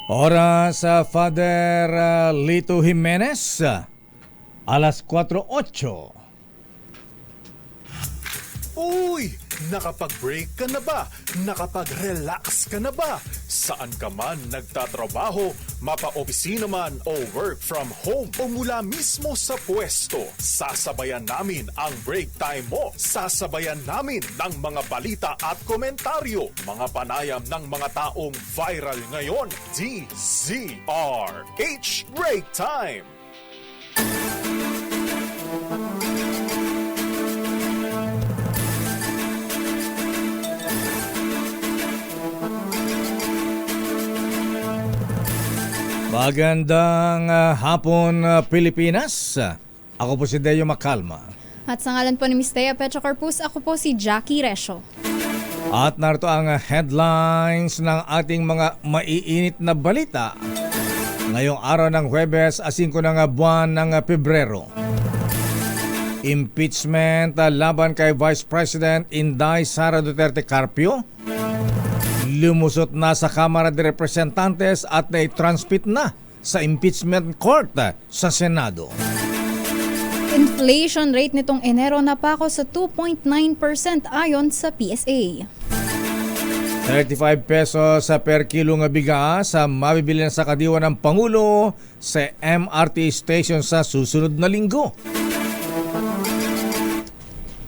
Oras sa Father Lito Jimenez, alas 4:08. Uy! Nakapag-break ka na ba? Nakapag-relax ka na ba? Saan ka man nagtatrabaho, mapa-opisina man o work from home o mula mismo sa pwesto, sasabayan namin ang break time mo. Sasabayan namin ng mga balita at komentaryo, mga panayam ng mga taong viral ngayon. DZRH Break Time! Magandang hapon, Pilipinas. Ako po si Deo Macalma. At sa ngalan po ni Miss Thea Petra Corpus, ako po si Jackie Resio. At narito ang headlines ng ating mga maiinit na balita ngayong araw ng Huwebes, 5 ng buwan ng Pebrero. Impeachment laban kay Vice President Inday Sara Duterte Carpio. Lumusot na sa Kamara de Representantes at na-transmit na sa impeachment court sa Senado. Inflation rate nitong Enero napako sa 2.9% ayon sa PSA. 35 pesos sa per kilo nga bigas sa mabibili sa kadiwa ng Pangulo sa MRT station sa susunod na linggo.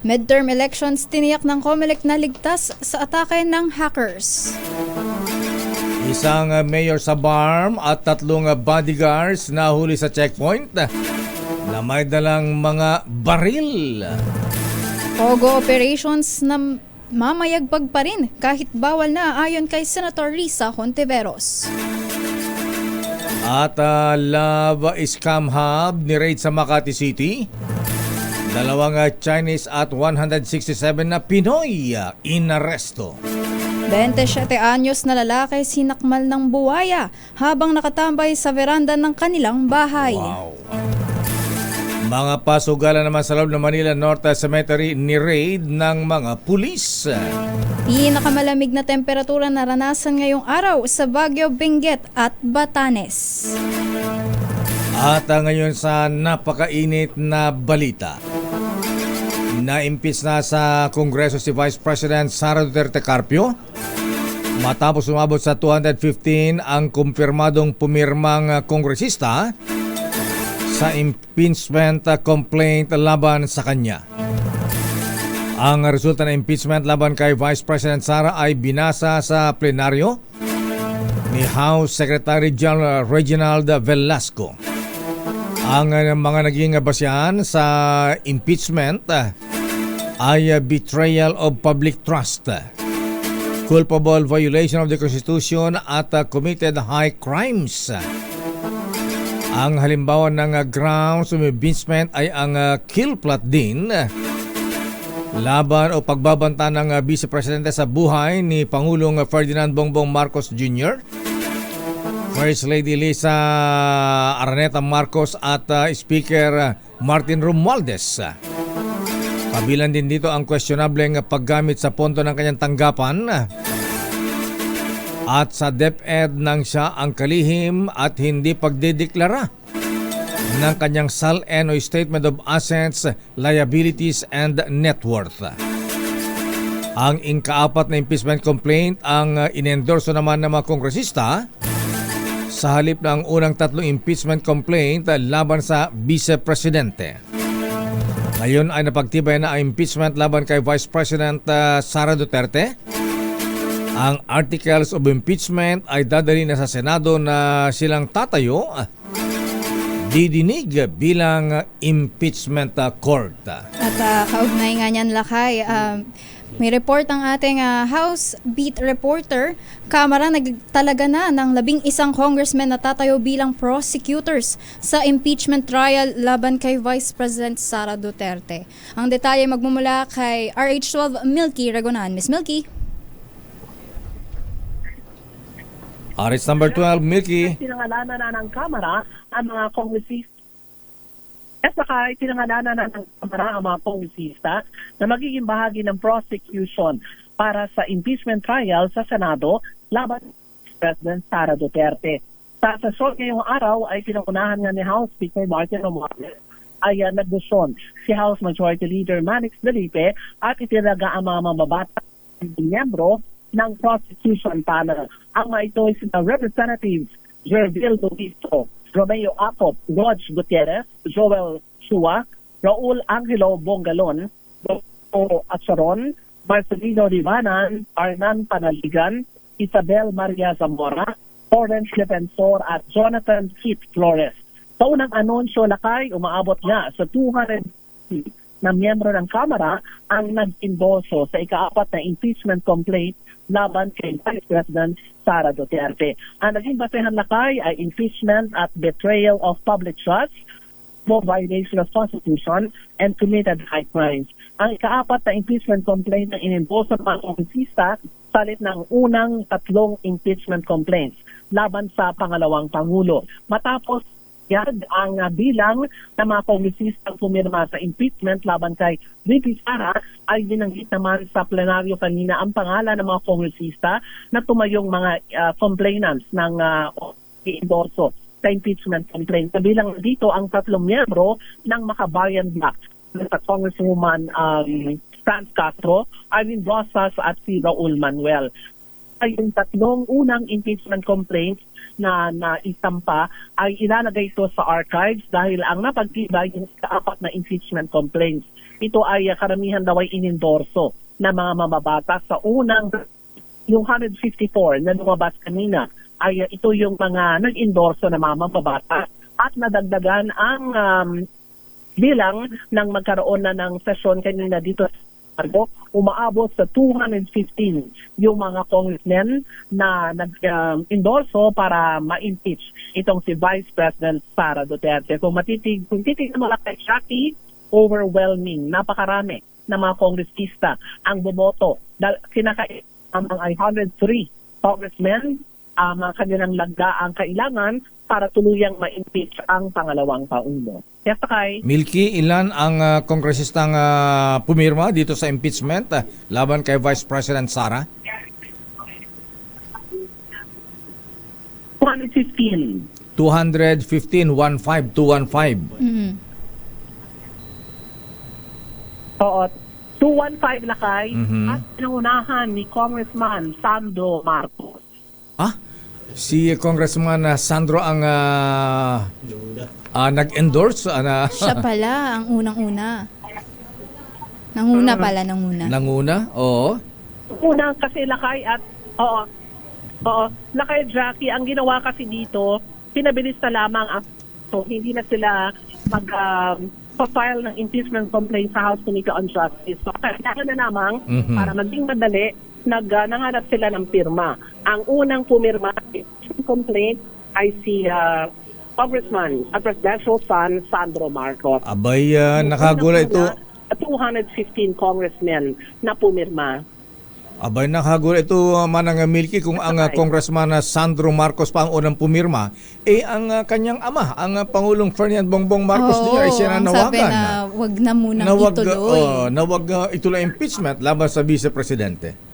Midterm elections tiniyak ng COMELEC na ligtas sa atake ng hackers. Isang mayor sa BARM at 3 bodyguards nahuli sa checkpoint na may dalang mga baril. Pogo operations na mamayagbag pa rin kahit bawal na ayon kay Senator Risa Hontiveros. At love scam hub ni raid sa Makati City. 2 Chinese at 167 na Pinoy inaresto. 27 anyos na lalaki sinakmal ng buwaya habang nakatambay sa veranda ng kanilang bahay. Wow. Mga pasugalan naman sa loob ng Manila North Cemetery ni raid ng mga pulis. Pinakamalamig na temperatura naranasan ngayong araw sa Baguio, Benguet at Batanes. At ngayon sa napakainit na balita. Na-impeach na sa Kongreso si Vice President Sara Duterte Carpio matapos umabot sa 215 ang kumpirmadong pumirmang kongresista sa impeachment complaint laban sa kanya. Ang resulta ng impeachment laban kay Vice President Sara ay binasa sa plenaryo ni House Secretary General Reginald Velasco. Ang mga naging basyahan sa impeachment ay betrayal of public trust, culpable violation of the Constitution at committed high crimes. Ang halimbawa ng grounds of impeachment ay ang kill plot din, laban o pagbabanta ng Vice Presidente sa buhay ni Pangulong Ferdinand Bongbong Marcos Jr., First Lady Lisa Araneta Marcos at Speaker Martin Romualdez. Kabilang din dito ang questionable paggamit sa pondo ng kanyang tanggapan at sa DepEd nang siya ang kalihim at hindi pagdedeklara ng kanyang SALN o Statement of Assets, Liabilities and Net Worth. Ang ikaapat na impeachment complaint ang inendorso naman ng mga kongresista sa halip ng unang 3 impeachment complaint laban sa Vice Presidente. Ngayon ay napagtibay na ang impeachment laban kay Vice President Sara Duterte. Ang articles of impeachment ay dadali na sa Senado na silang tatayo, didinig bilang impeachment court. At kaugnay nga niyan lakay, may report ang ating House Beat reporter. Kamara nagtalaga na ng 11 congressmen na tatayo bilang prosecutors sa impeachment trial laban kay Vice President Sara Duterte. Ang detalye magmumula kay RH12 Milky Ragonan. Miss Milky. RH number 12, Milky. Pinangalanan na ng Kamara ang mga kongresista. At saka itinangalanan na ng Kamara ang mga kongresista na magiging bahagi ng prosecution para sa impeachment trial sa Senado laban President Sara Duterte. Sa sesyon ngayong araw ay pinangunahan nga ni House Speaker Martin Romualdez ay nagdesisyon si House Majority Leader Manix Felipe at itinaga ang mga mambabata miyembro ng prosecution panel. Ang mga ito ay sina Representatives Jervil Dovisto, Romeo Acop, Roge Gutierrez, Joel Chua, Raul Angelo Bongalon, Roberto Acharon, Marcelino Rivanan, Arnan Panaligan, Isabel Maria Zamora, Lawrence Defensor at Jonathan Keith Flores. Sa unang anunsyo, Lakay, umaabot nga sa 200 na miyembro ng Kamara ang nag-endorso sa ika-4 na impeachment complaint laban kay Vice President Sara Duterte. Ang naging basehan, Lakay, ay impeachment at betrayal of public trust, for violation of Constitution, and committed high crimes. Ang ika-4 na impeachment complaint na inendorso ng mga kongresista salit ng unang 3 impeachment complaints laban sa pangalawang Pangulo. Matapos yan, ang bilang ng mga kongresistang pumirma sa impeachment laban kay VP Sara ay binanggit naman sa plenaryo kanina ang pangalan ng mga kongresista na tumayong mga complainants ng endorso sa impeachment complaint. Kabilang dito ang 3 miyembro ng Makabayan Bloc sa Congresswoman Franz Castro, Arlene Rosas at si Raul Manuel. Ay yung 3 unang impeachment complaints na isampa ay ilalagay ito sa archives dahil ang napagtibay yung 4 na impeachment complaints. Ito ay karamihan daw ay inendorso na mga mamabata sa unang yung 154 na lumabas kanina ay ito yung mga nag-endorso na mga mamabata at nadagdagan ang bilang ng magkaroon na ng sesyon kanina dito sa Margo, umaabot sa 215 yung mga congressmen na nag-endorso para ma-impeach itong si Vice President Sara Duterte. Kung titignan mo lang kay Shaki, overwhelming, napakarami na mga kongresista ang bumoto. Kinakailangan ay 103 congressmen ang kanilang lagda ang kailangan para tuluyang ma-impeach ang pangalawang Pangulo. Yes, Sakay. Milky, ilan ang kongresistang pumirma dito sa impeachment laban kay Vice President Sara? 215. 215, 215. Mhm. Oo. 215 Lakay Mhm. at pinangunahan ni Congressman Sandro Marcos. Si Congressman Sandro ang nag-endorse Siya pala ang unang-una. Nanguna pala, nanguna. nanguna. Oo. Unang kasi Lakay at Lakay Jackie, ang ginawa kasi dito, pinabilis na lamang so hindi na sila file ng impeachment complaint sa House Committee on Justice. So kailangan na lamang para maging madali, nanganap sila ng pirma. Ang unang pumirma complaint ay si Congressman at Presidential son Sandro Marcos. Abay, nakagula ito. 215 congressmen na pumirma. Abay, nakagula ito, Manang Milky, kung ang Congressman Sandro Marcos pa ang unang pumirma, ang kanyang ama, ang Pangulong Ferdinand Bongbong Marcos Jr. ay siya na sabi nawagan. na wag na munang ituloy. Na wag ituloy impeachment laban sa Vice Presidente.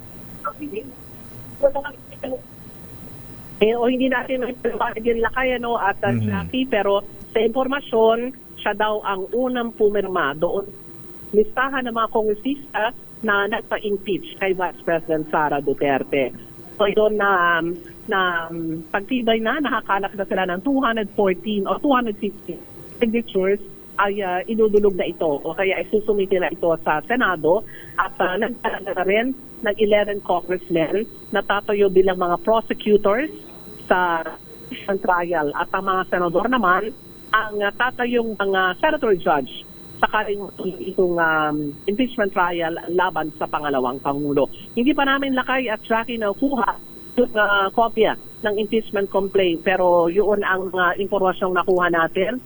Hindi natin maipagin Lakay at Jackie, pero sa impormasyon, siya daw ang unang pumirma doon. Listahan ng mga kongresista na nagpa-impeach kay Vice President Sara Duterte. So doon na pagtibay na, nakakalak na sila ng 214 o 250 signatures ay idudulog na ito o kaya isusumiti na ito sa Senado at nagkaroon na rin ng 11 congressmen na tatayo bilang mga prosecutors sa trial at ang mga senador naman ang tatayong mga senator judge sakaling itong impeachment trial laban sa pangalawang Pangulo. Hindi pa namin Lakay at Jackie na kuha yung kopya ng impeachment complaint pero yun ang impormasyong nakuha natin.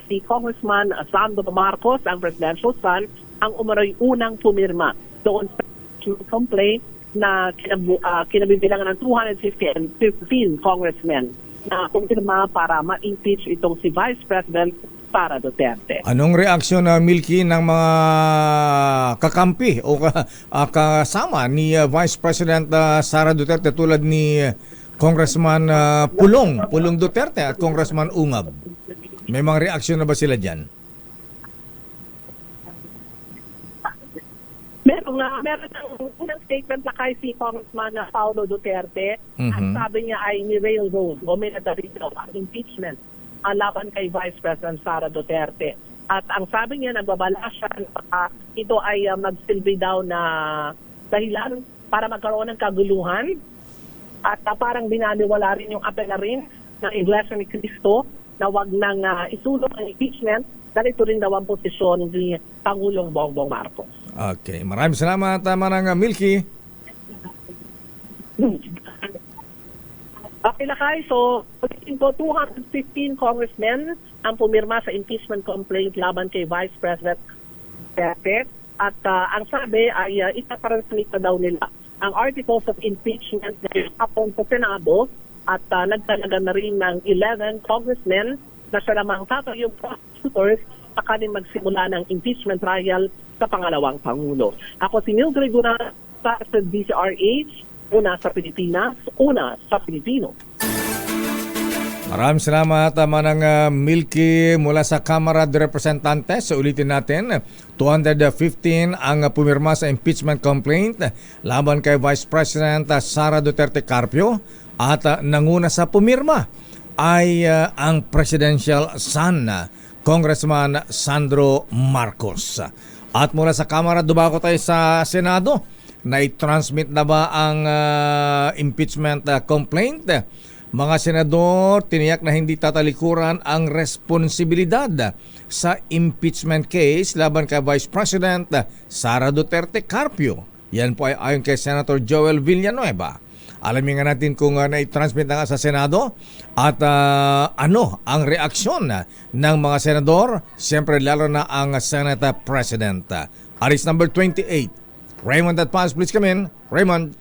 Si Congressman Sandro Marcos, ang presidential son, ang umaroy unang pumirma doon sa complaint na kinabibilangan ng 215 congressmen na pumirma para ma-impeach itong si Vice President Sara Duterte. Anong reaksyon na Milky ng mga kakampi o kasama ni Vice President Sara Duterte tulad ni Congressman Pulong Duterte at Congressman Ungab. May mga reaksyon na ba sila dyan? Meron ng unang statement na kay si Congressman Paulo Duterte. Ang sabi niya ay ni-railroad o minadali daw ang impeachment laban kay Vice President Sara Duterte. At ang sabi niya, nagbabala siya na ito ay magsilbi daw na dahilan para magkaroon ng kaguluhan at parang binaniwala rin yung apela rin ng Iglesia ni Cristo na wag nang isulong ang impeachment dahil ito rin daw ang posisyon ni Pangulong Bongbong Marcos. Okay, maraming salamat, Manang Milky. Okay, Lakay. So, 215 congressmen ang pumirma sa impeachment complaint laban kay Vice President Duterte. At ang sabi ay itatransmit na daw nila ang articles of impeachment upon sa Senado at nagtalaga na rin ng 11 congressmen na siya lamang tatayong prosecutors sa kanin magsimula ng impeachment trial sa pangalawang Pangulo. Ako si Mildred Guna sa DCRH, una sa Pilipinas, una sa Pilipino. Maraming salamat, Manang Milky mula sa Kamara de Representantes. So, ulitin natin, 215 ang pumirma sa impeachment complaint laban kay Vice President Sara Duterte Carpio at nanguna sa pumirma ay ang presidential son, Congressman Sandro Marcos. At mula sa Kamara, dumako tayo sa Senado. Na-transmit na ba ang impeachment complaint? Mga senador, tiniyak na hindi tatalikuran ang responsibilidad sa impeachment case laban kay Vice President Sara Duterte Carpio. Yan po ay ayon kay Senator Joel Villanueva. Alamin nga natin kung na-transmit na nga sa Senado at ano ang reaksyon ng mga senador, siyempre lalo na ang Senate President. Aris number 28. Raymond at Paz, please come in. Raymond.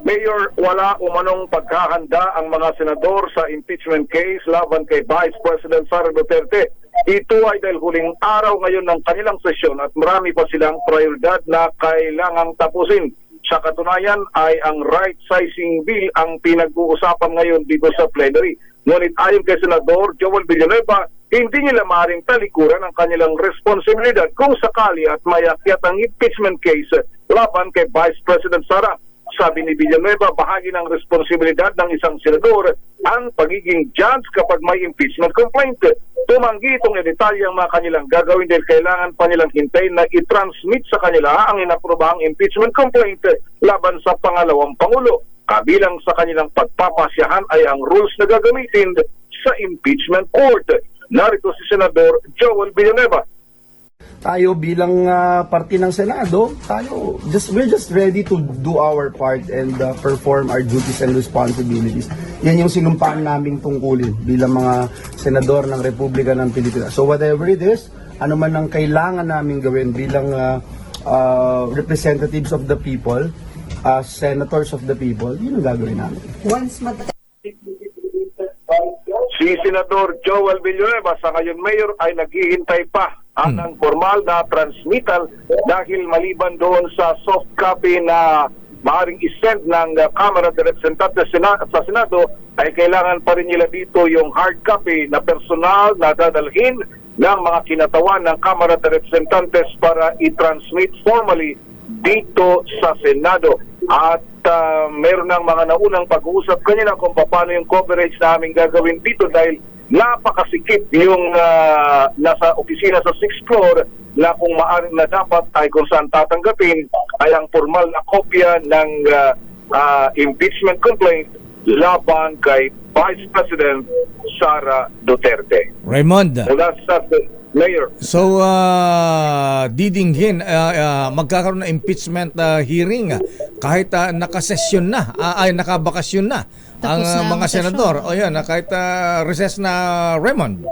Mayor, wala umanong pagkahanda ang mga senador sa impeachment case laban kay Vice President Sara Duterte. Ito ay dahil huling araw ngayon ng kanilang sesyon at marami pa silang prioridad na kailangang tapusin. Sa katunayan ay ang right-sizing bill ang pinag-uusapan ngayon dito sa plenary. Ngunit ayon kay Senador Joel Villanueva, hindi nila maaaring talikuran ang kanilang responsibilidad kung sakali at mayakyat ang impeachment case laban kay Vice President Sara. Sabi ni Villanueva, bahagi ng responsibilidad ng isang senador ang pagiging judge kapag may impeachment complaint. Tumanggi itong detalye ang mga kanilang gagawin dahil kailangan pa nilang hintayin na i-transmit sa kanila ang inaprobahang impeachment complaint laban sa pangalawang Pangulo. Kabilang sa kanilang pagpapasyahan ay ang rules na gagamitin sa impeachment court. Narito si Senador Joel Villanueva. Tayo bilang parte ng Senado, we're just ready to do our part and perform our duties and responsibilities. Yan yung sinumpaan naming tungkulin bilang mga senador ng Republika ng Pilipinas. So whatever it is, ano man ang kailangan namin gawin bilang representatives of the people, senators of the people, yun ang gagawin namin. Si Senador Joel Villanueva sa ngayon Mayor ay naghihintay pa ng formal na transmittal dahil maliban doon sa soft copy na maaaring isend ng Kamara de Representantes sa Senado ay kailangan pa rin nila dito yung hard copy na personal na dadalhin ng mga kinatawan ng Kamara de Representantes para i-transmit formally dito sa Senado. At meron ng mga naunang pag-uusap kanina kung paano yung coverage na aming gagawin dito dahil napakasikip yung nasa opisina sa 6th floor na kung maaaring na dapat ay kung saan tatanggapin ay ang formal na kopya ng impeachment complaint laban kay Vice President Sara Duterte. Raymond. Mula sa Mayor. So, didinghin, magkakaroon ng impeachment hearing kahit nakasesyon na, nakabakasyon na ang Tapos na mga ang senador. sesyon. O yan, kahit recess na, Raymond.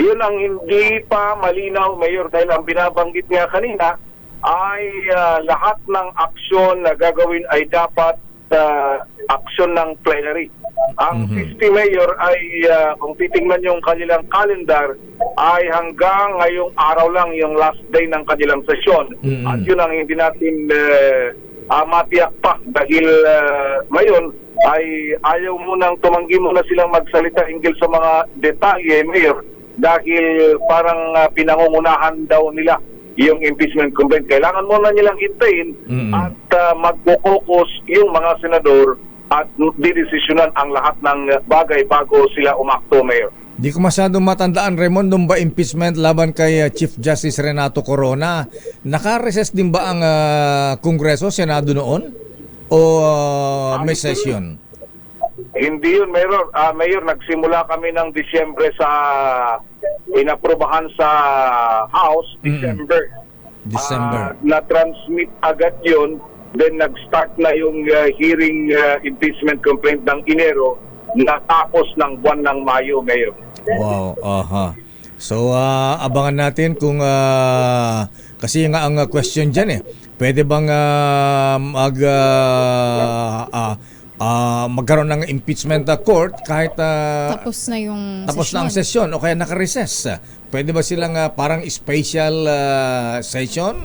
Yun ang hindi pa malinaw, Mayor, dahil ang binabanggit niya kanina ay lahat ng aksyon na gagawin ay dapat aksyon ng plenary. Ang 50 Mayor ay kung titingnan yung kanilang calendar ay hanggang ngayong araw lang yung last day ng kanilang sesyon. At yun ang hindi natin matiyak pa dahil ngayon ay ayaw munang tumanggi muna silang magsalita hinggil sa mga detalye, Mayor, dahil parang pinangungunahan daw nila yung impeachment complaint. Kailangan muna nilang hintayin at magpo-focus yung mga senador at didesisyonan ang lahat ng bagay bago sila umakto, Mayor. Di ko masyadong matandaan, Raymond, nung ba impeachment laban kay Chief Justice Renato Corona, naka-recess din ba ang Kongreso, Senado noon? O may session? Hindi yun, Mayor. Mayor, nagsimula kami ng Disyembre sa inaprubahan sa House, December. Na-transmit agad yun, then nag-start na yung hearing impeachment complaint ng Enero, natapos ng buwan ng Mayo, Mayor. Wow, So, abangan natin kung, kasi nga ang question dyan pwede bang magkaroon ng impeachment court kahit Tapos na yung tapos na ang session o kaya naka-recess. Pwede ba silang parang special session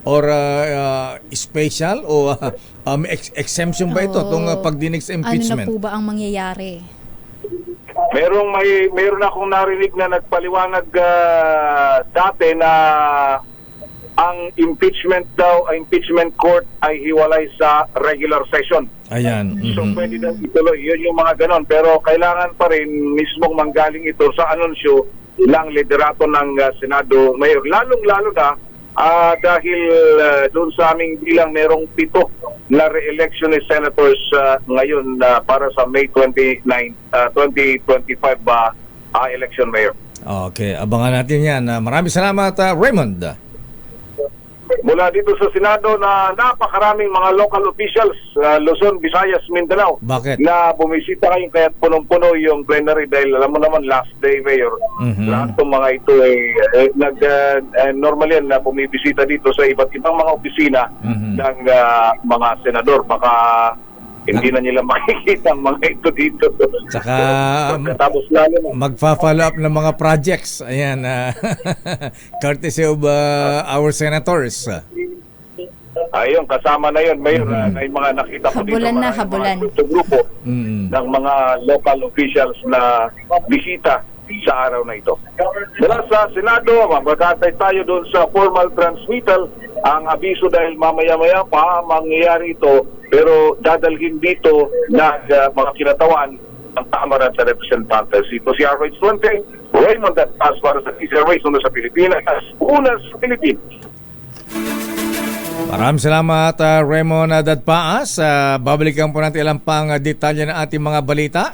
or special o may exemption ba ito itong pagdinig sa impeachment? Ano na po ba ang mangyayari? Meron akong narinig na nagpaliwanag dati na ang impeachment court ay hiwalay sa regular session. Ayan. So pwede na ituloy. Yun yung mga ganon. Pero kailangan pa rin mismong manggaling ito sa anunsyo ng liderato ng Senado Mayor. Lalong-lalo na dahil doon sa aming bilang merong 7 na re-election ni senators ngayon para sa May 2025 election, Mayor. Okay, abangan natin yan. Maraming salamat, Raymond. Mula dito sa Senado na napakaraming mga local officials, Luzon, Visayas, Mindanao. Bakit? Na bumisita kayo kaya punong-puno yung plenary dahil alam mo naman last day, Mayor. Lahat ng mga ito ay normal yan na bumibisita dito sa iba't ibang mga opisina ng mga senador. Baka hindi na nila makikita ang mga ito dito. Saka tapos lalo na magfa-follow up ng mga projects. Ayan, courtesy of our senators. Ayun, kasama na yun, Mayor. May mga nakita ko dito. Habulan. Mga grupo ng mga local officials na bisita sa araw na ito. Mula sa Senado, magkatay tayo doon sa formal transmittal. Ang abiso dahil mamaya-maya pa mangyayari ito, pero dadalhin dito na mga kinatawan ng Kamara sa Representantes. Ito si RH20, Raymond at as para sa Airways una sa Pilipinas, una sa Pilipinas. Maraming salamat, Raymond Dadpaas. Babalikan po natin ilang pang detalye ng ating mga balita.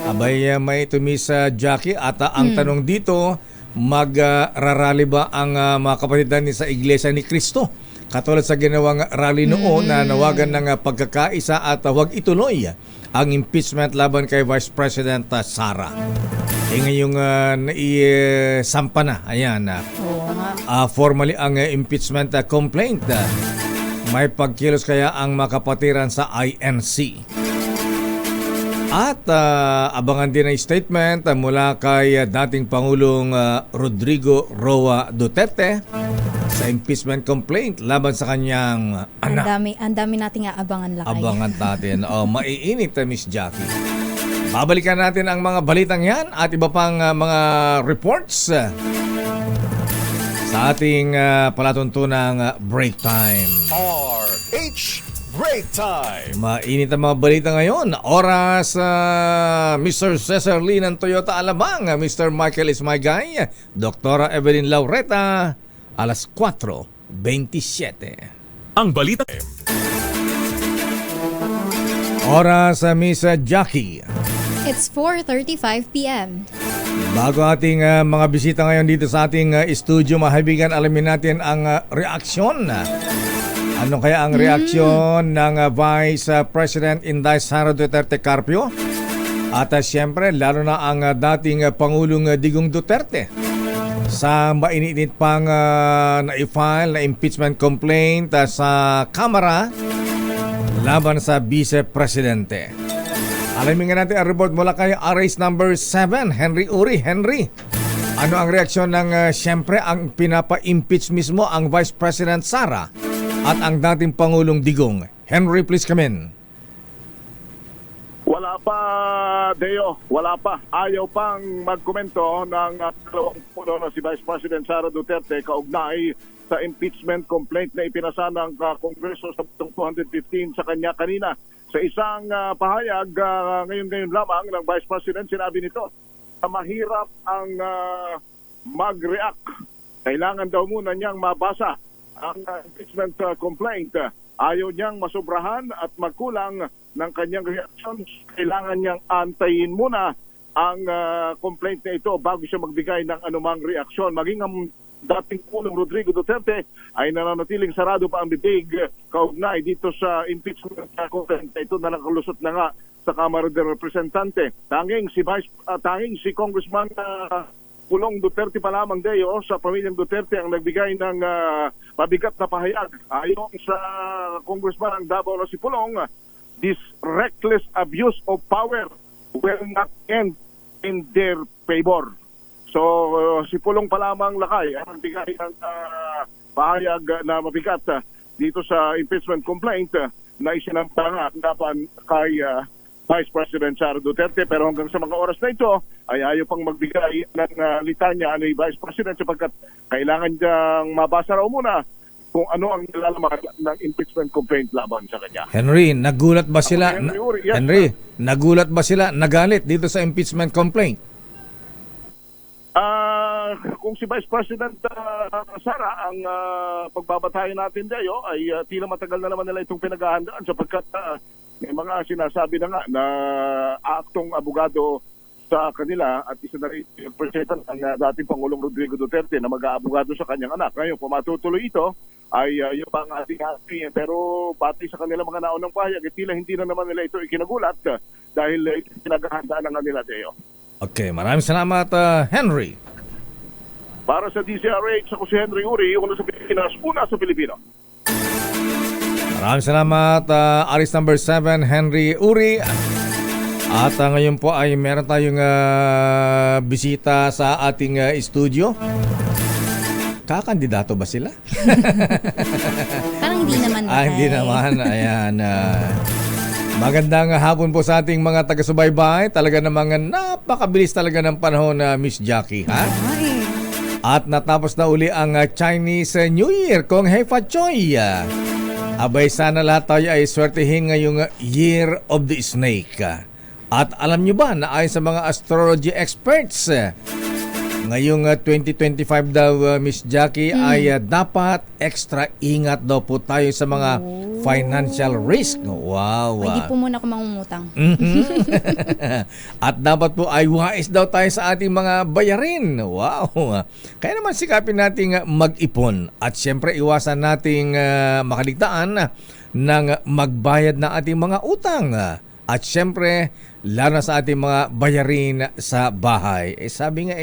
Abay, may tumis Jackie at ang tanong dito, magrarally ba ang mga kapatid ni sa Iglesia ni Cristo? Katulad sa ginawang rally noon na nawagan ng pagkakaisa at huwag ituloy ang impeachment laban kay Vice President Sara. Ngayong naisampa na, ayan, formally ang impeachment complaint. May pagkilos kaya ang mga kapatiran sa INC. At abangan din ang statement mula kay dating Pangulong Rodrigo Roa Duterte sa impeachment complaint laban sa kanyang anak. Ang dami nating aabangan, Lakay. Abangan natin. Maiinit, Miss Jackie. Babalikan natin ang mga balitang yan at iba pang mga reports sa ating palatuntunang break time. RH Break Time. Mainit ang mga balita ngayon. Oras, Mr. Cesar Lee ng Toyota Alabang, Mr. Michael Ismaygay, Dr. Evelyn Laureta, alas 4:27. Ang balita. Oras, Miss Jackie. It's 4:35 p.m. Bago ating mga bisita ngayon dito sa ating studio, mahibigan, alamin natin ang reaksyon. Ano kaya ang reaksyon ng Vice President Inday Sara Duterte Carpio? At siyempre, lalo na ang dating Pangulong Digong Duterte sa mainit pang na-file na impeachment complaint sa Kamara laban sa Vice Presidente. Alamin nga natin ang report mula kay RS number 7, Henry Uri. Henry, ano ang reaksyon ng siyempre ang pinapa-impeach mismo ang Vice President Sara at ang dating Pangulong Digong. Henry, please come in. Wala pa, Deo. Wala pa. Ayaw pang magkomento ng dalawang puno na si Vice President Sara Duterte kaugnay sa impeachment complaint na ipinasa ng Kongreso sa 215 sa kanya kanina. Sa isang pahayag ngayon lamang ng Vice President, sinabi nito na mahirap ang mag-react. Kailangan daw muna niyang mabasa ang impeachment complaint. Ayaw niyang masobrahan at magkulang ng kanyang reaction. Kailangan niyang antayin muna ang complaint na ito bago siya magbigay ng anumang reaksyon. Maging ang dating Pulong Rodrigo Duterte ay nananatiling sarado pa ang bibig kaugnay dito sa impeachment complaint. Ito na nakalusot na nga sa Kamara de Representante. Tanging si Congressman Pulong Duterte pa lamang, Deo, sa pamilyang Duterte ang nagbigay ng mabigat na pahayag. Ayon sa Congressman ang Davao na si Pulong, this reckless abuse of power will not end in their favor. So, si Pulong pa lamang Lakay ang nagbigay ng pahayag na mabigat dito sa impeachment complaint na isinampa laban kay Vice President Sara Duterte, pero hanggang sa mga oras na ito ay ayaw pang magbigay ng litanya ni Vice President sapagkat kailangan niyang mabasa raw muna kung ano ang nilalaman ng impeachment complaint laban sa kanya. Henry, nagulat ba sila? Henry Uri, yes, Henry, nagulat ba sila? Nagalit dito sa impeachment complaint? Kung si Vice President Sara ang pagbabatayan natin Deo ay tila matagal na naman nila itong pinaghahandaan sapagkat may mga sinasabi na nga na aktong abogado sa kanila at isa na rin representan ang dating Pangulong Rodrigo Duterte na mag-aabogado sa kanyang anak. Ngayon, kung matutuloy ito, ay yung pang ating hati. Pero pati sa kanila mga naunang pahayag, tila hindi na naman nila ito ikinagulat dahil ito pinaghahandaan na nga nila, Deo. Okay, maraming salamat, Henry. Para sa DZRH, ako si Henry Uri, una sa Pilipinas, una sa Pilipino. Maraming salamat, Aris number 7, Henry Uri. At ngayon po ay meron tayong bisita sa ating studio. Kakandidato ba sila? Parang hindi naman. Hindi naman. Ayan. Magandang hapon po sa ating mga taga-subaybay. Talaga namang napakabilis talaga ng panahon na Miss Jackie. Ha? At natapos na uli ang Chinese New Year. Kung Hei Fa Choi. Abay, sana lahat tayo ay swertihin ngayong Year of the Snake. At alam nyo ba na ayon sa mga astrology experts, ngayong 2025 daw, Miss Jackie, ay dapat extra ingat daw po tayo sa mga financial risk. Wow. Hindi po muna ako mangungutang. At dapat po ay wais daw tayo sa ating mga bayarin. Wow. Kaya naman sikapin nating mag-ipon at siyempre iwasan nating makaligtaan ng magbayad na ating mga utang. At siyempre, lalo sa ating mga bayarin sa bahay. Sabi nga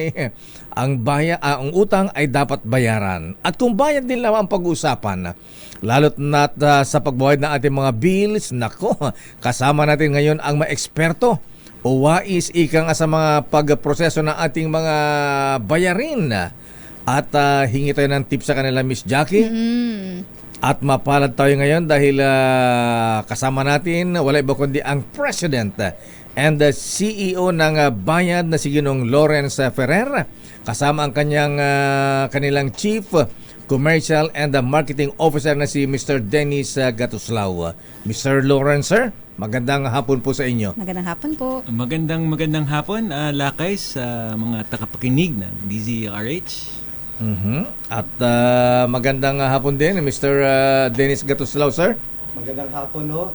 ang utang ay dapat bayaran. At kung bayad din lang ang pag-uusapan, lalo't na sa pagbayad ng ating mga bills, nako, kasama natin ngayon ang mga eksperto o wais ika nga sa mga pagproseso ng ating mga bayarin. At hingi tayo ng tips sa kanila, Miss Jackie. At mapalad tayo ngayon dahil kasama natin wala iba kundi ang President and the CEO ng Bayad na si Ginong Lawrence Ferrer. Kasama ang kanilang Chief Commercial and Marketing Officer na si Mr. Dennis Gatuslao. Mr. Lawrence, sir, magandang hapon po sa inyo. Magandang hapon po. Magandang hapon, Lakay, sa mga tagapakinig ng DZRH. At magandang hapon din, Mr. Dennis Gatuslao, sir. Magandang hapon, no.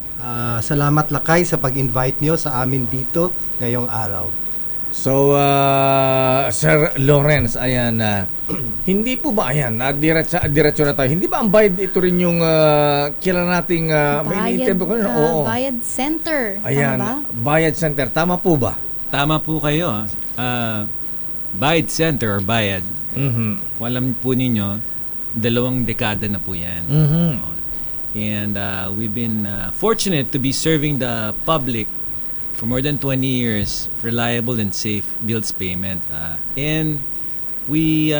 Salamat Lakay sa pag-invite nyo sa amin dito ngayong araw. So, Sir Lawrence, ayan, hindi po ba, ayan, diretso na tayo, hindi ba ang bayad ito rin yung kailan nating may interview ko? Oo. Bayad Center. Ayan, Tama ba? Bayad Center, tama po ba? Tama po kayo. Bayad Center or Bayad. Kung alam po ninyo, 2 dekada na po yan. And we've been fortunate to be serving the public for more than 20 years, reliable and safe bills payment. And we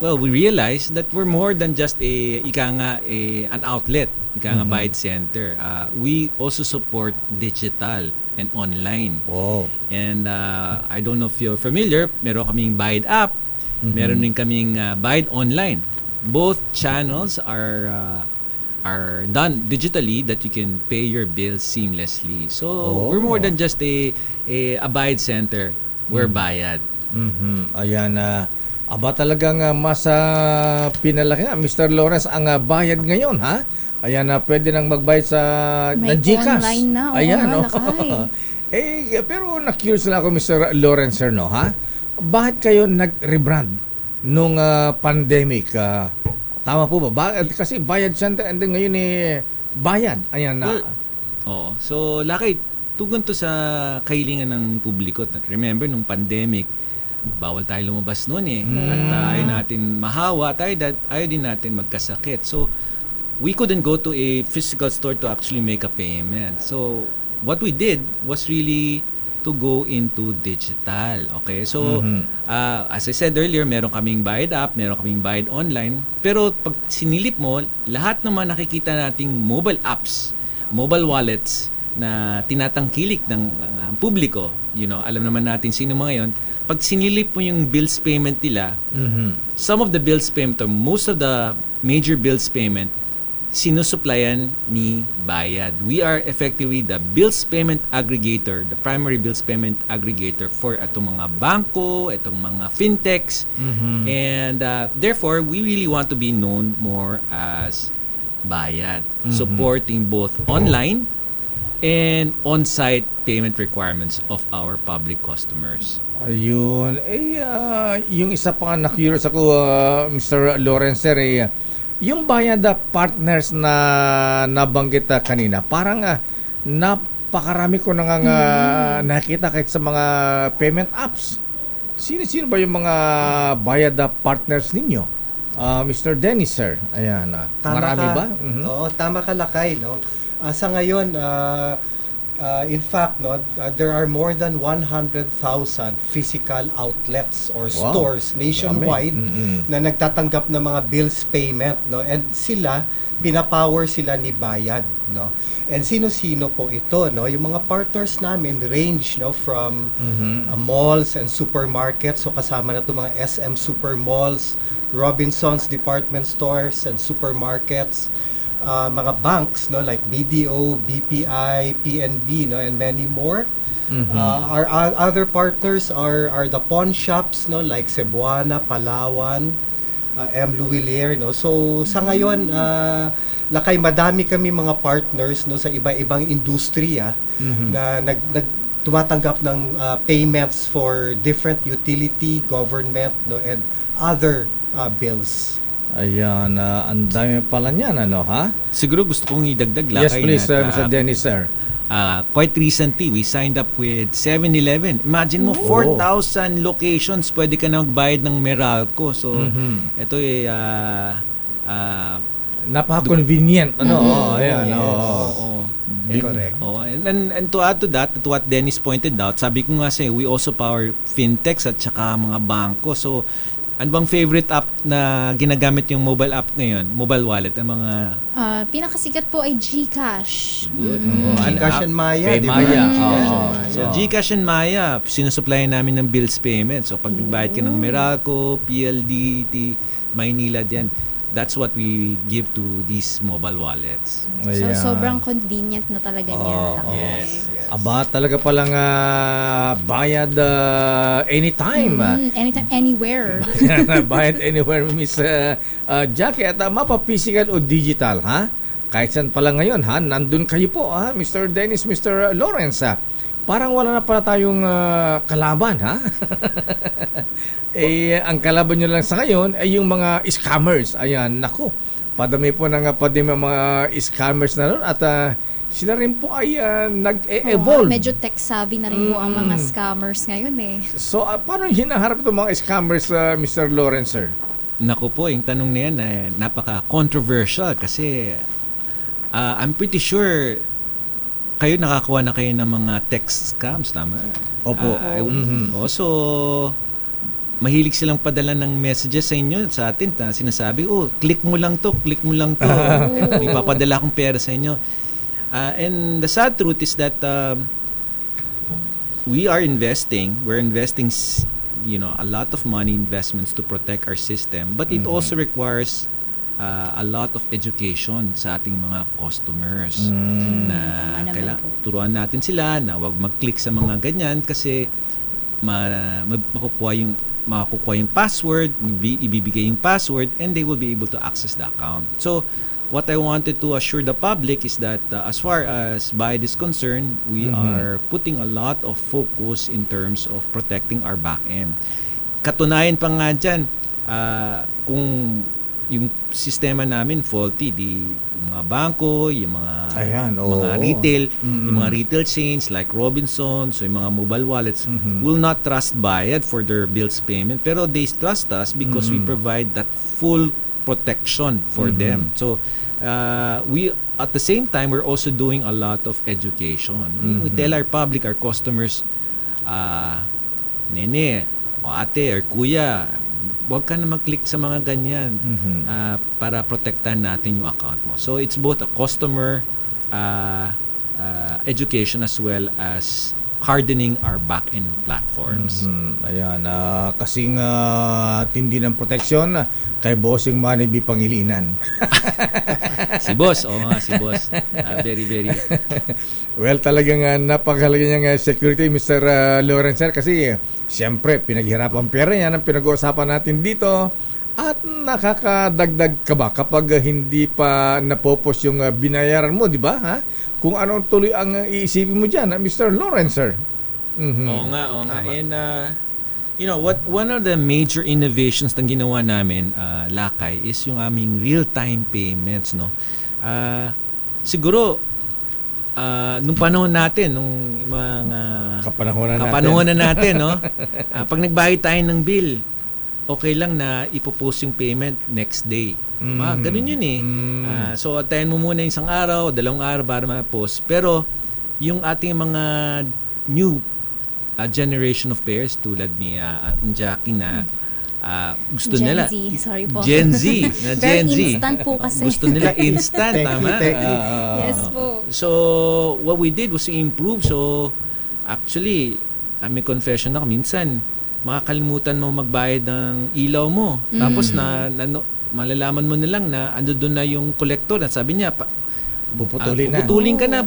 well, we realized that we're more than just an outlet, Bayad Center. We also support digital and online. Wow. And I don't know if you're familiar, meron kaming Bayad app, meron din kaming Bayad online. Both channels are done digitally that you can pay your bills seamlessly. So we're more than just a Bayad Center. We're Bayad. Ayan, aba talagang mas pinalaki nga, Mr. Lawrence, ang bayad ngayon, ha? Ayan, pwede nang magbayad sa May ng GCash. online na. Oo Ayan, nga, oh. Lakay. Pero na-curious na ako, Mr. Lawrence, sir, no, ha? Bakit kayo nag-rebrand nung pandemic? Tama po ba? Kasi Bayad Center and then ngayon bayad. Ayan na. Oo. So, Lakay, tugon to sa kahilingan ng publiko. Remember, nung pandemic, bawal tayo lumabas noon At ayaw natin mahawa, ayaw din natin magkasakit. So, we couldn't go to a physical store to actually make a payment. So, what we did was really to go into digital. Okay? So, as I said earlier, meron kaming Bayad app, meron kaming Bayad online. Pero pag sinilip mo, lahat naman nakikita nating mobile apps, mobile wallets na tinatangkilik ng publiko. Alam naman natin sino mga yon. Pag sinilip mo yung bills payment nila, some of the bills payment or most of the major bills payment, sinusuplayan ni Bayad. We are effectively the bills payment aggregator, the primary bills payment aggregator for itong mga bangko, itong mga fintechs, and therefore, we really want to be known more as Bayad, supporting both online and on-site payment requirements of our public customers. Ayun. Yung isa pa nga na-curious ako, Mr. Lawrence, sir, yung Bayad partners na nabanggit kanina, parang napakarami ko nang nakita kahit sa mga payment apps. Sino ba yung mga Bayad partners ninyo? Mr. Dennis, sir. Ayan. Marami ba? Oo, tama ka, Lakay, no? Sa ngayon, in fact, there are more than 100,000 physical outlets or stores nationwide na nagtatanggap ng mga bills payment, no? And pinapower sila ni Bayad, no? And sino-sino po ito, no? Yung mga partners namin range, no, from malls and supermarkets. So kasama na 'tong mga SM Supermalls, Robinsons department stores and supermarkets, mga banks, no, like BDO, BPI, PNB, no, and many more. Our other partners are the pawn shops, no, like Cebuana, Palawan, M. Luwilier, no. So sa ngayon, Lakay, madami kami mga partners, no, sa iba-ibang industriya na tumatanggap ng payments for different utility, government, no, and other bills. Ayan, ang dami pala niyan, ha? Siguro gusto kong idagdag, Lakay. Yes, please, Mr. Dennis, sir. Quite recently, we signed up with 7-Eleven. Imagine mo, 4,000 locations pwede ka na magbayad ng Meralco. So, ito napaka-convenient. Ayan. Correct. And to add to that, to what Dennis pointed out, sabi ko nga we also power fintechs at saka mga bangko. So, ano bang favorite app na ginagamit yung mobile app ngayon? Mobile wallet? Ang mga... pinakasikat po ay GCash. GCash and Maya, Pay di ba? Maya. So, GCash and Maya, sinusuplayan namin ng bills payment. So, pag nagbayad ka ng Meralco, PLDT, Maynila din, that's what we give to these mobile wallets. So, sobrang convenient na talaga niya. Yes. Aba, talaga palang bayad anytime. Anytime, anywhere. Bayad anywhere, Miss Jackie. At mapa-physical o digital, ha? Kahit saan pala ngayon, ha? Nandun kayo po, ha? Mr. Dennis, Mr. Lawrence, ha? Parang wala na pala tayong kalaban, ha? Ang kalaban nyo lang sa ngayon ay yung mga scammers. Ayan, naku. Padami po ng mga scammers na ron at sila rin po ay nag-e-evolve. Medyo tech-savvy na rin po ang mga scammers ngayon So, paano hinaharap itong mga scammers, Mr. Lawrence, sir? Naku po, yung tanong na yan napaka-controversial kasi I'm pretty sure kayo nakakuha na kayo ng mga text scams, tama? Opo. So, mahilig silang padala ng messages sa inyo, sa atin, na sinasabi, click mo lang to, may papadala akong pera sa inyo. And the sad truth is that we're investing a lot of money investments to protect our system, but it also requires a lot of education sa ating mga customers na turuan natin sila na wag mag-click sa mga ganyan kasi makukuha yung password, ibibigay yung password, and they will be able to access the account. So what I wanted to assure the public is that as far as Bayad is concerned, we are putting a lot of focus in terms of protecting our back end. Katunayan pa nga dyan, kung yung sistema namin faulty, yung mga bangko, yung mga retail, yung mga retail chains like Robinsons, so yung mga mobile wallets will not trust Bayad for their bills payment, pero they trust us because we provide that full protection for them. So we at the same time we're also doing a lot of education. We tell our public, our customers, nene o ate or kuya, huwag ka na mag-click sa mga ganyan para protektahan natin yung account mo. So it's both a customer education as well as hardening our back-end platforms. Ayan, kasing tindi ng proteksyon kay Bossing Manny B. Pangilinan. Si Boss, si Boss. Very, very. Well, talagang napakahalaga niyang security, Mr. Lawrence, sir, kasi siyempre, pinaghirapan pera yan ang pinag-uusapan natin dito. At nakakadagdag ka ba kapag hindi pa napopos yung binayaran mo, di ba? Ha? Kung anong tuloy ang iisipin mo dyan, Mr. Lawrence, sir. Oo nga. And, one of the major innovations na ginawa namin, Lakay, is yung aming real-time payments, no? Siguro, nung panahon natin, nung mga kapanahonan natin, no? Pag nagbayad tayo ng bill, okay lang na ipopost yung payment next day. Ganun yun eh. So, antayin mo muna isang araw, 2 araw para ma-post. Pero, yung ating mga new generation of payers tulad ni Jackie na gusto nila Gen Z na Gen Z. Instant po kasi. Gusto nila instant, tama? Yes po. So, what we did was to improve. So, actually, may confession ako, minsan, makakalimutan mo magbayad ng ilaw mo. Tapos, malalaman mo na lang na ando doon na yung collector. Na sabi niya, puputulin ka na.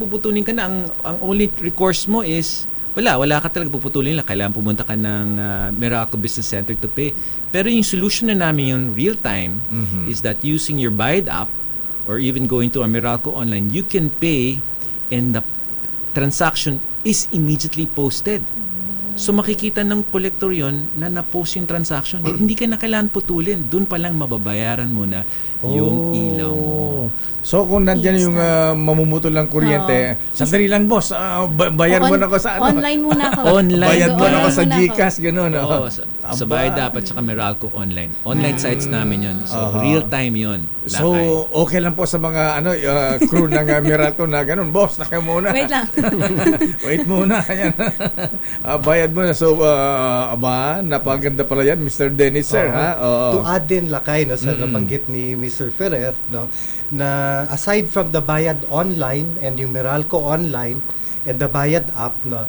Ang only recourse mo is, wala ka talaga puputulin lang. Kailangan pumunta ka ng Meralco Business Center to pay. Pero yung solution na namin yung real time is that using your Bayad app or even going to a Meralco online, you can pay and the transaction is immediately posted. So makikita ng collector yon na na-post yung transaction. Hindi ka na kailangan putulin. Doon pa lang mababayaran mo na yung ilaw mo. So kung nandiyan yung mamumutol ng kuryente, sandali lang boss, bayar mo na ko sa Online muna ako. Bayad mo na ko sa GCash, gano'n. Sa Bayad dapat sa Meralco online. Online sites namin yun. So real time yun. So okay lang po sa mga crew ng Meralco na gano'n. Boss, naka muna. Wait lang. Wait muna. Ayan. Bayad mo na. So napaganda pala yan, Mr. Dennis, sir. To add din, Lakay, sa nabanggit ni Mr. Ferrer, no, na aside from the Bayad online and yung Meralco online and the Bayad app, no,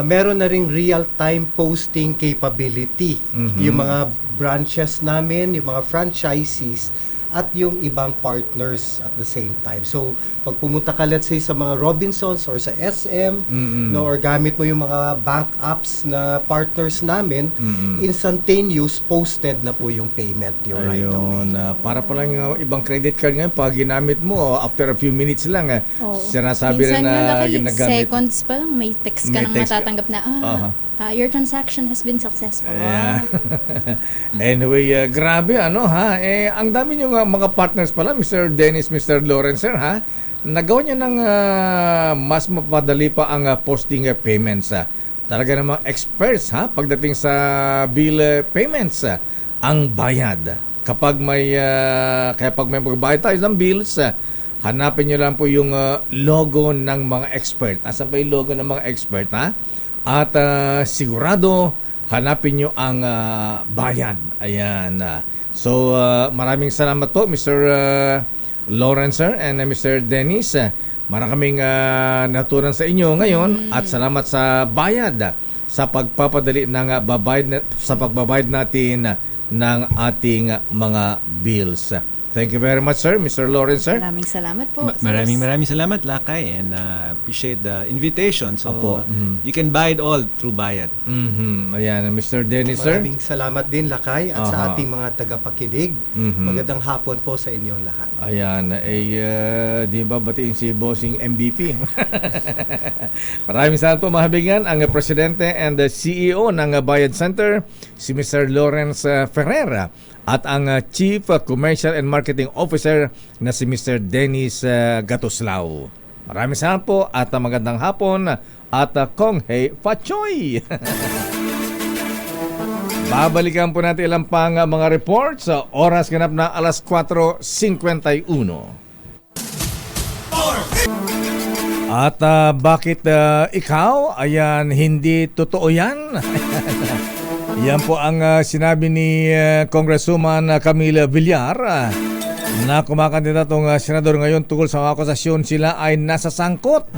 meron na ring real-time posting capability yung mga branches namin, yung mga franchisees at yung ibang partners at the same time. So, pag pumunta ka, let's say, sa mga Robinsons or sa SM, no, or gamit mo yung mga bank apps na partners namin, instantaneous posted na po yung payment yung right away. Para pa lang yung ibang credit card ngayon, pag ginamit mo, after a few minutes lang, sinasabi na ginagamit. Seconds pa lang, may text ka nang matatanggap na, your transaction has been successful. Yeah. Anyway, grabe ang dami yung mga partners pala, Mr. Dennis, Mr. Lawrence, sir, nagawa niya ng mas mapadali pa ang posting payments. Talaga namang experts pagdating sa bill payments, ang Bayad. Kapag may magbayad tayo ng bills, hanapin niyo lang po yung logo ng mga expert. Asan pa yung logo ng mga expert, At sigurado, hanapin nyo ang bayad. Ayan. So, maraming salamat po, Mr. Lawrence, sir, and Mr. Dennis. Maraming natutunan sa inyo ngayon at salamat sa bayad sa pagpapadali ng pagbabayad natin ng ating mga bills. Thank you very much, sir, Mr. Lawrence, sir. Maraming salamat po. Maraming salamat, Lakay, and appreciate the invitation. So, Opo. you can buy it all through Bayad. Ayan, Mr. Dennis, sir. Maraming salamat din, Lakay, at sa ating mga tagapakinig. Magandang hapon po sa inyong lahat. Ayan, di ba batiin si Bossing MVP? Maraming salamat po, mga kaibigan, ang Presidente and the CEO ng Bayad Center, si Mr. Lawrence Ferreira, at ang Chief Commercial and Marketing Officer na si Mr. Dennis Gatuslao. Maraming salamat po at magandang hapon at Kong Hei Fachoy! Babalikan po natin ilang pang mga reports sa oras ganap na alas 4:51. At bakit ikaw? Ayan, hindi totoo yan? Yan po ang sinabi ni Congresswoman Camila Villar na kumakandidatong senador ngayon tungkol sa mga akusasyon sila ay nasasangkot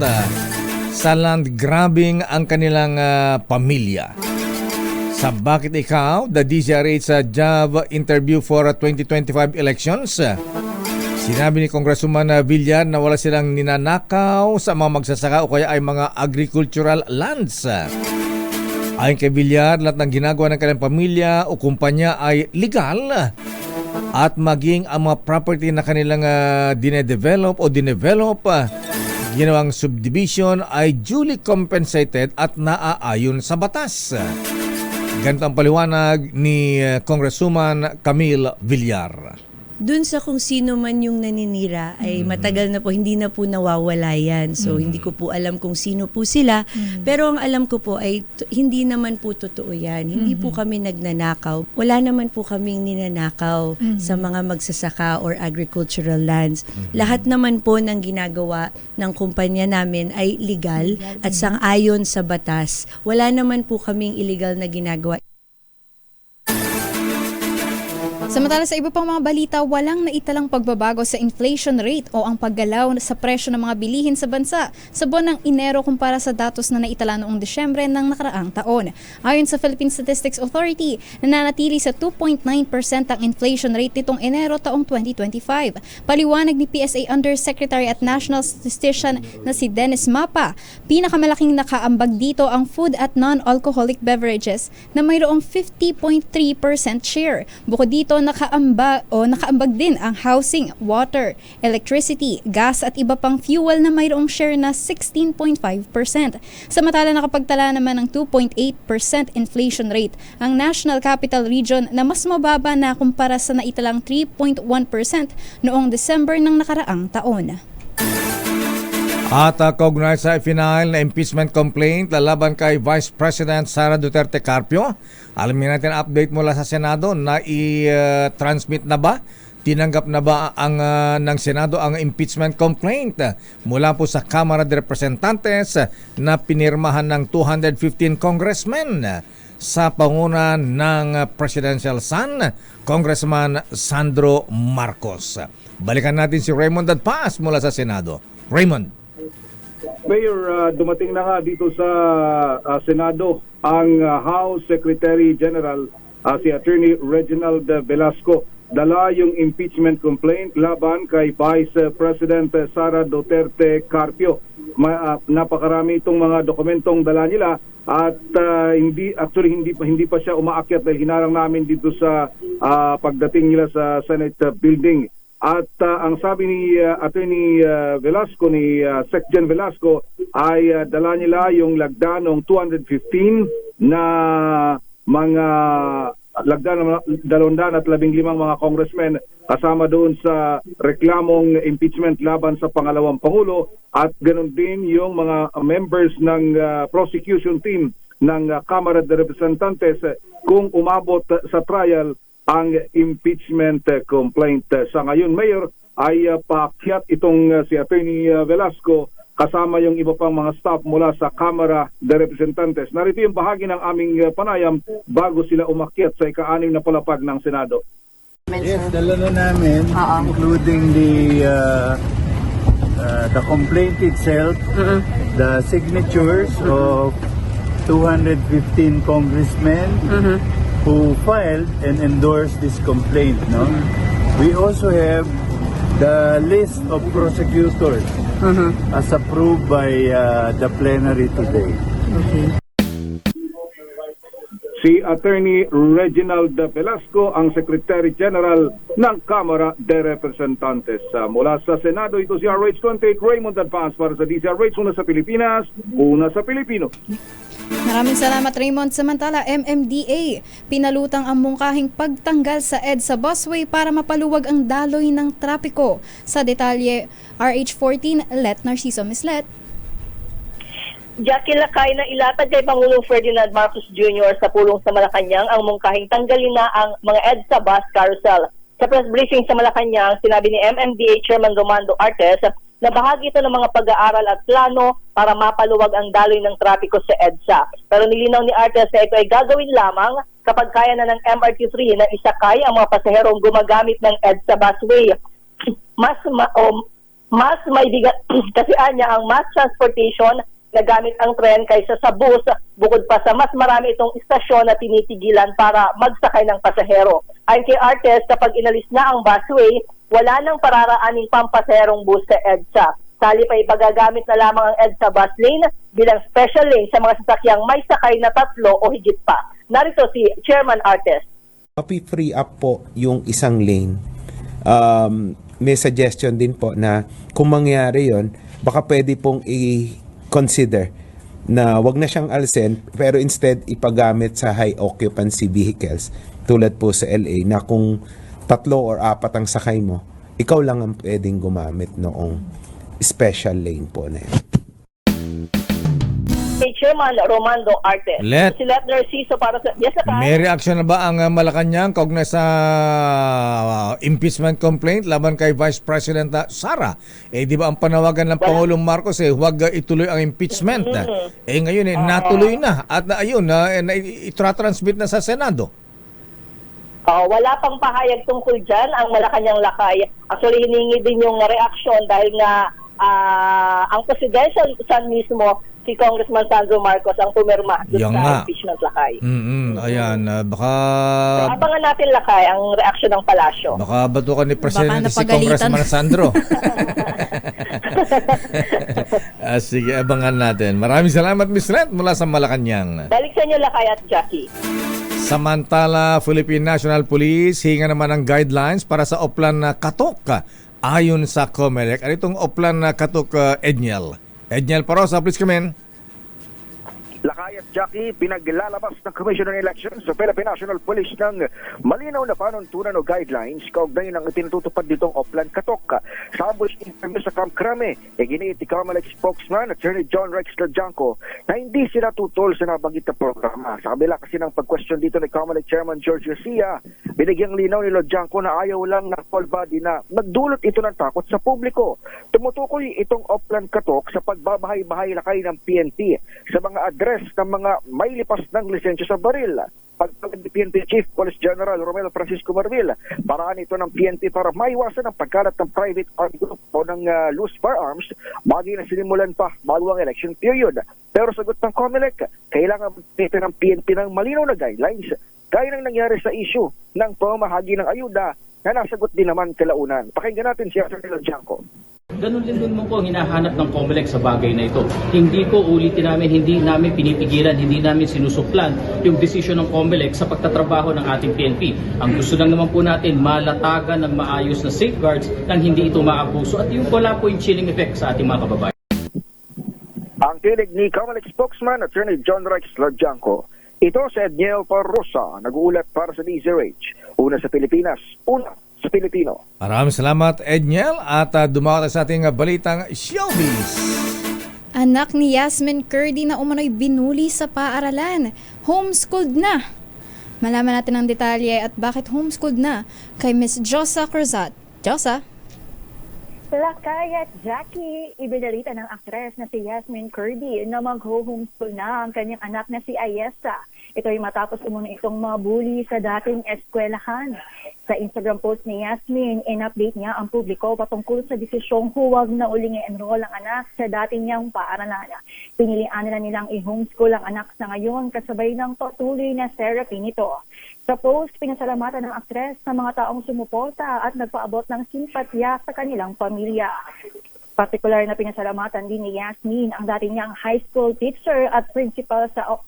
sa land grabbing ang kanilang pamilya. Sa Bakit Ikaw, the DZRH job interview for 2025 elections, sinabi ni Congresswoman Villar na wala silang ninanakaw sa mga magsasaka o kaya ay mga agricultural lands. Ayon kay Villar, lahat ng ginagawa ng kanilang pamilya o kumpanya ay legal at maging ang mga property na kanilang dinedevelop o dinevelop, ginawang subdivision ay duly compensated at naaayon sa batas. Ganito ang paliwanag ni Congresswoman Camille Villar. Dun sa kung sino man yung naninira ay matagal na po, hindi na po nawawala yan. So hindi ko po alam kung sino po sila. Pero ang alam ko po ay hindi naman po totoo yan. Hindi po kami nagnanakaw. Wala naman po kaming ninanakaw sa mga magsasaka or agricultural lands. Lahat naman po ng ginagawa ng kumpanya namin ay legal at sang-ayon sa batas. Wala naman po kaming illegal na ginagawa. Samantala sa iba pang mga balita, walang naitalang pagbabago sa inflation rate o ang paggalaw sa presyo ng mga bilihin sa bansa sa buwan ng Enero kumpara sa datos na naitala noong Desyembre ng nakaraang taon. Ayon sa Philippine Statistics Authority, nananatili sa 2.9% ang inflation rate nitong Enero taong 2025. Paliwanag ni PSA Undersecretary at National Statistician na si Dennis Mapa, pinakamalaking nakaambag dito ang food at non-alcoholic beverages na mayroong 50.3% share. Bukod dito, nakaambag din ang housing, water, electricity, gas at iba pang fuel na mayroong share na 16.5%. Samantala nakapagtala naman ng 2.8% inflation rate ang National Capital Region na mas mababa na kumpara sa naitalang 3.1% noong December ng nakaraang taon. At kaugnay sa final na impeachment complaint laban kay Vice President Sara Duterte Carpio, alamin natin update mula sa Senado na i-transmit na ba? Tinanggap na ba ng Senado ang impeachment complaint mula po sa Kamara de Representantes na pinirmahan ng 215 congressmen sa panguna ng presidential son, Congressman Sandro Marcos. Balikan natin si Raymond Dadpas mula sa Senado. Raymond. Mayor, dumating na nga dito sa Senado ang House Secretary General, si Attorney Reginald Velasco. Dala yung impeachment complaint laban kay Vice President Sara Duterte Carpio. Napakarami itong mga dokumentong dala nila at hindi pa siya umaakyat dahil hinarang namin dito sa pagdating nila sa Senate building. At ang sabi ni Attorney Velasco, ni Secgen Velasco, ay dala nila yung lagda ng 215 na mga lagda ng 215 mga congressmen kasama doon sa reklamong impeachment laban sa pangalawang Pangulo at ganoon din yung mga members ng prosecution team ng Kamara de Representantes kung umabot sa trial ang impeachment complaint. Sa ngayon, Mayor, ay paakyat itong si Attorney Velasco kasama yung iba pang mga staff mula sa Kamara de Representantes. Narito yung bahagi ng aming panayam bago sila umakyat sa ika-6 na palapag ng Senado. Yes, dala na namin, including the complaint itself, the signatures of 215 congressmen who filed and endorsed this complaint. No, we also have the list of prosecutors as approved by the plenary today. Si Attorney Reginald Velasco, ang Secretary General ng Kamara de Representantes. Mula sa Senado, ito si RH28 Raymond Advance para sa DZRH, una sa Pilipinas, una sa Pilipino. Maraming salamat, Raymond. Samantala, MMDA, pinalutang ang mungkahing pagtanggal sa EDSA busway para mapaluwag ang daloy ng trapiko. Sa detalye, RH14, Let Narciso. Miss Let. Jackie Lakay na ilatag kay Pangulong Ferdinand Marcos Jr. sa pulong sa Malacanang ang mungkahing tanggalin na ang mga EDSA bus carousel. Sa press briefing sa Malacanang, sinabi ni MMDA Chairman Romando Artes na bahagi ito ng mga pag-aaral at plano para mapaluwag ang daloy ng trapiko sa EDSA. Pero nilinaw ni Artes na ito ay gagawin lamang kapag kaya na ng MRT3 na isakay ang mga pasaherong gumagamit ng EDSA busway. Mas may bigat kasi anya ang mass transportation na gamit ang tren kaysa sa bus, bukod pa sa mas marami itong istasyon na tinitigilan para magsakay ng pasahero. Ayon kay Artes, kapag inalis na ang busway, wala nang pararaaning pampasaherong bus sa EDSA. Sali pa ipagagamit na lamang ang EDSA bus lane bilang special lane sa mga sasakyang may sakay na 3 o higit pa. Narito si Chairman Artes. Free up po yung isang lane. May suggestion din po na kung mangyari yon, baka pwede pong consider na wag na siyang alsen pero instead ipagamit sa high occupancy vehicles tulad po sa LA na kung 3 or 4 ang sakay mo, ikaw lang ang pwedeng gumamit noong special lane po na yun. Kay Chairman Romando Artes. Si Let Narciso para sa... Yes, may reaction na ba ang Malacanang kaugnay sa impeachment complaint laban kay Vice President Sara? Di ba ang panawagan ng Pangulong Marcos huwag ituloy ang impeachment? Ngayon natuloy na at ayun itra-transmit na sa Senado. Wala pang pahayag tungkol dyan ang Malacanang Lakay. Actually, hiningi din yung reaksyon dahil nga ang presidential son mismo, si Congressman Sandro Marcos, ang pumirma doon sa impeachment Lakay. Ayan, baka... Abangan natin Lakay ang reaksyon ng palasyo. Baka batukan ni Presidente si Congressman Sandro. Sige, abangan natin. Maraming salamat, Miss Red, mula sa Malacanang. Balik sa inyo Lakay at Jackie. Samantala, Philippine National Police hinga naman ng guidelines para sa Oplan na Katok ayon sa COMELEC. Ano itong Oplan na Katok, Edniel? Edniel Parosa, please come in. Lakay at Jackie, pinaglalabas ng Commission on Elections sa Philippine National Police ng malinaw na panuntunan o guidelines kaugnay ng itinutupad ditong Oplan Katok. Sa ambush interview sa Camp Crame, giniit ni COMELEC spokesman Attorney John Rex Lajanco na hindi sila tutol sa nabanggit na programa. Sa kabila kasi ng pag-question dito ni COMELEC Chairman George Garcia, binigyang linaw ni Lajanco na ayaw lang ng full body na nagdulot ito ng takot sa publiko. Tumutukoy itong Oplan Katok sa pagbabahay-bahay lakay ng PNP sa mga address ng mga may lipas ng lisensya sa baril. Pagpagod ni PNP Chief Police General Romel Francisco Marvil, paraan ito ng PNP para maiwasan ang pagkalat ng private armed group o ng loose firearms bagay na sinimulan pa bago ang election period. Pero sagot ng COMELEC, kailangan ito ng PNP ng malinaw na guidelines gaya ng nangyari sa issue ng pamahagi ng ayuda na nasagot din naman kalaunan. Pakinggan natin si Atty. Lajanco. Ganun din mo po ang hinahanap ng COMELEC sa bagay na ito. Hindi po ulitin namin, hindi namin pinipigilan, hindi namin sinusuklan yung desisyon ng COMELEC sa pagtatrabaho ng ating PNP. Ang gusto lang naman po natin, malatagan ng maayos na safeguards nang hindi ito maabuso at yung wala po yung chilling effect sa ating mga kababayan. Ang tinig ni COMELEC spokesman Attorney John Rex Lajanco. Ito si Edniel Parrosa, nag-uulat para sa DZRH. Una sa Pilipinas, una sa Pilipino. Maraming salamat, Edniel, at dumawa sa ating balitang showbiz. Anak ni Yasmin Curdy na umano'y binuli sa paaralan. Homeschooled na. Malaman natin ang detalye at bakit homeschooled na kay Miss Josa Cruzat. Josa? Lakay at Jackie, ibinalita ng aktres na si Yasmin Curdy na mag-homeschool na ang kanyang anak na si Ayesa. Ito ay matapos umuna itong mabuli sa dating eskwelahan. Sa Instagram post ni Yasmin, in-update niya ang publiko patungkol sa desisyong huwag na uling i-enroll ang anak sa dating niyang paaralan. Pinilian nila nilang i-homeschool ang anak sa ngayon kasabay ng patuloy na therapy nito. Sa post, pinasalamatan ng aktres sa mga taong sumuporta at nagpaabot ng simpatya sa kanilang pamilya. Partikular na pinasalamatan din ni Yasmin ang dati niyang high school teacher at principal sa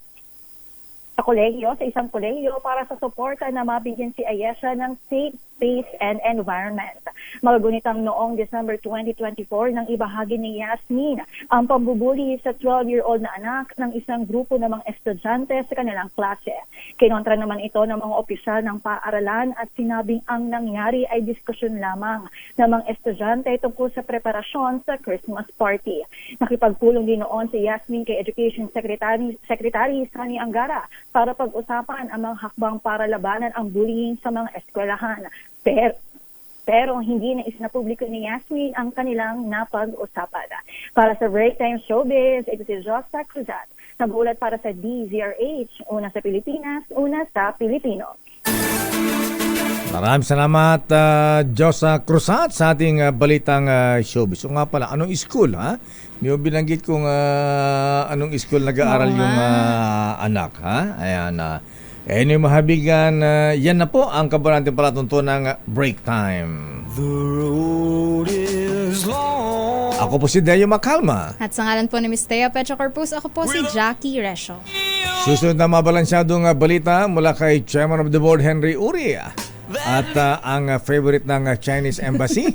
isang kolehiyo para sa suporta na mabigyan si Ayesha ng safe space and environment. Magagunitang noong December 2024 nang ibahagi ni Yasmin ang pambubuli sa 12-year-old na anak ng isang grupo ng mga estudyante sa kanilang klase. Kinontra naman ito ng mga opisyal ng paaralan at sinabing ang nangyari ay diskusyon lamang ng mga estudyante tungkol sa preparasyon sa Christmas party. Nakipagpulong din noon si Yasmin kay Education Secretary Sani Angara para pag-usapan ang mga hakbang para labanan ang bullying sa mga eskwelahan. Pero hindi na isinapubliko ni Yasmin ang kanilang napag-usapan. Para sa Break Time Showbiz, ito si Josa Cruzat. Nagulat para sa DZRH, una sa Pilipinas, una sa Pilipino. Maraming salamat, Josa Cruzat, sa ating balitang showbiz. So nga pala, anong school, ha? May binanggit kung anong school nag-aaral yung anak, ha? Ayan, anyway, mahabigan, yan na po ang kabulan natin palatuntunang Break Time. The road is long. Ako po si Deo Macalma. At sa ngalan po ni Miss Thea Petra Corpus, ako po si Jackie Resho. Susunod na mabalansyadong balita mula kay Chairman of the Board Henry Uri at ang favorite ng Chinese Embassy,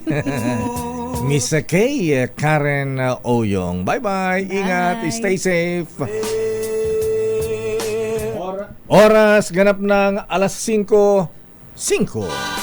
Miss Kay Karen Oyong. Bye-bye. Ingat. Stay safe. Oras ganap ng 5:05.